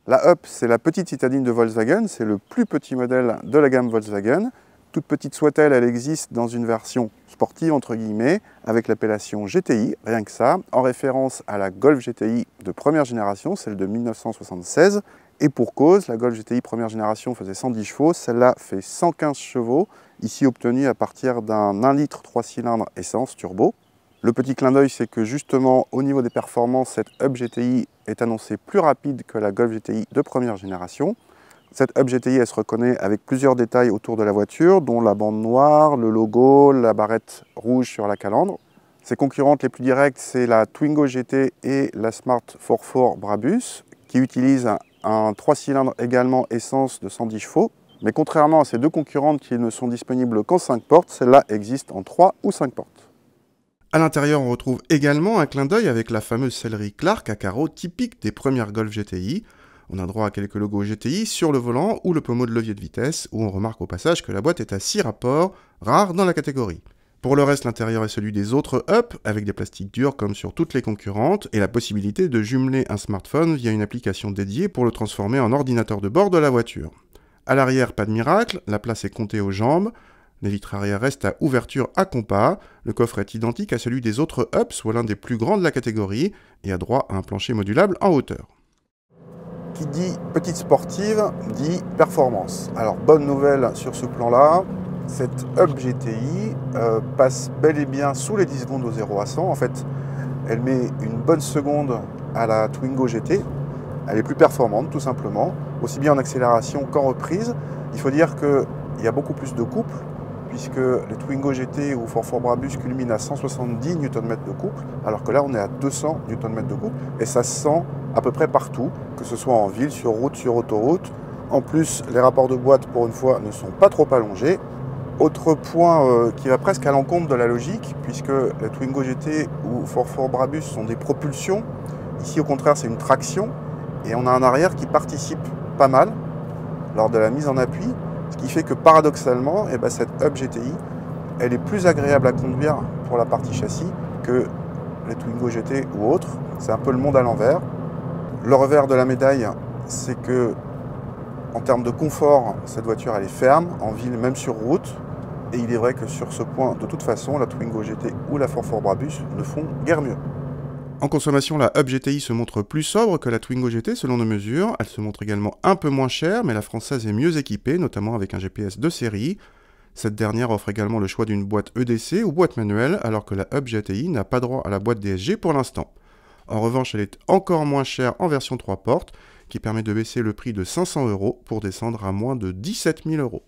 La Up, c'est la petite citadine de Volkswagen, c'est le plus petit modèle de la gamme Volkswagen. Toute petite soit-elle, elle existe dans une version sportive, entre guillemets, avec l'appellation GTI, rien que ça, en référence à la Golf GTI de première génération, celle de 1976. Et pour cause, la Golf GTI première génération faisait 110 chevaux, celle-là fait 115 chevaux, ici obtenue à partir d'un 1 litre 3 cylindres essence turbo. Le petit clin d'œil, c'est que justement, au niveau des performances, cette Up GTI est annoncée plus rapide que la Golf GTI de première génération. Cette Up GTI, elle se reconnaît avec plusieurs détails autour de la voiture, dont la bande noire, le logo, la barrette rouge sur la calandre. Ses concurrentes les plus directes, c'est la Twingo GT et la Smart 44 Brabus, qui utilisent un 3 cylindres également essence de 110 chevaux. Mais contrairement à ces deux concurrentes qui ne sont disponibles qu'en 5 portes, celle-là existe en 3 ou 5 portes. À l'intérieur, on retrouve également un clin d'œil avec la fameuse sellerie Clark à carreaux typique des premières Golf GTI. On a droit à quelques logos GTI sur le volant ou le pommeau de levier de vitesse, où on remarque au passage que la boîte est à 6 rapports, rare dans la catégorie. Pour le reste, l'intérieur est celui des autres Up, avec des plastiques durs comme sur toutes les concurrentes, et la possibilité de jumeler un smartphone via une application dédiée pour le transformer en ordinateur de bord de la voiture. À l'arrière, pas de miracle, la place est comptée aux jambes, les vitres arrière restent à ouverture à compas, le coffre est identique à celui des autres Up, soit l'un des plus grands de la catégorie, et a droit à un plancher modulable en hauteur. Qui dit petite sportive, dit performance. Alors bonne nouvelle sur ce plan-là, cette Up GTI passe bel et bien sous les 10 secondes au 0 à 100. En fait, elle met une bonne seconde à la Twingo GT. Elle est plus performante tout simplement, aussi bien en accélération qu'en reprise. Il faut dire qu'il y a beaucoup plus de couple, puisque les Twingo GT ou 44 Brabus culminent à 170 Nm de couple, alors que là on est à 200 Nm de couple, et ça se sent à peu près partout, que ce soit en ville, sur route, sur autoroute. En plus, les rapports de boîte, pour une fois, ne sont pas trop allongés. Autre point qui va presque à l'encontre de la logique, puisque les Twingo GT ou 44 Brabus sont des propulsions. Ici, au contraire, c'est une traction, et on a un arrière qui participe pas mal lors de la mise en appui, ce qui fait que paradoxalement, cette Up GTI, elle est plus agréable à conduire pour la partie châssis que les Twingo GT ou autres. C'est un peu le monde à l'envers. Le revers de la médaille, c'est que en termes de confort, cette voiture elle est ferme, en ville, même sur route. Et il est vrai que sur ce point, de toute façon, la Twingo GT ou la 44 Brabus ne font guère mieux. En consommation, la Up GTI se montre plus sobre que la Twingo GT selon nos mesures. Elle se montre également un peu moins chère, mais la française est mieux équipée, notamment avec un GPS de série. Cette dernière offre également le choix d'une boîte EDC ou boîte manuelle, alors que la Up GTI n'a pas droit à la boîte DSG pour l'instant. En revanche, elle est encore moins chère en version 3 portes, qui permet de baisser le prix de 500 € pour descendre à moins de 17 000 €.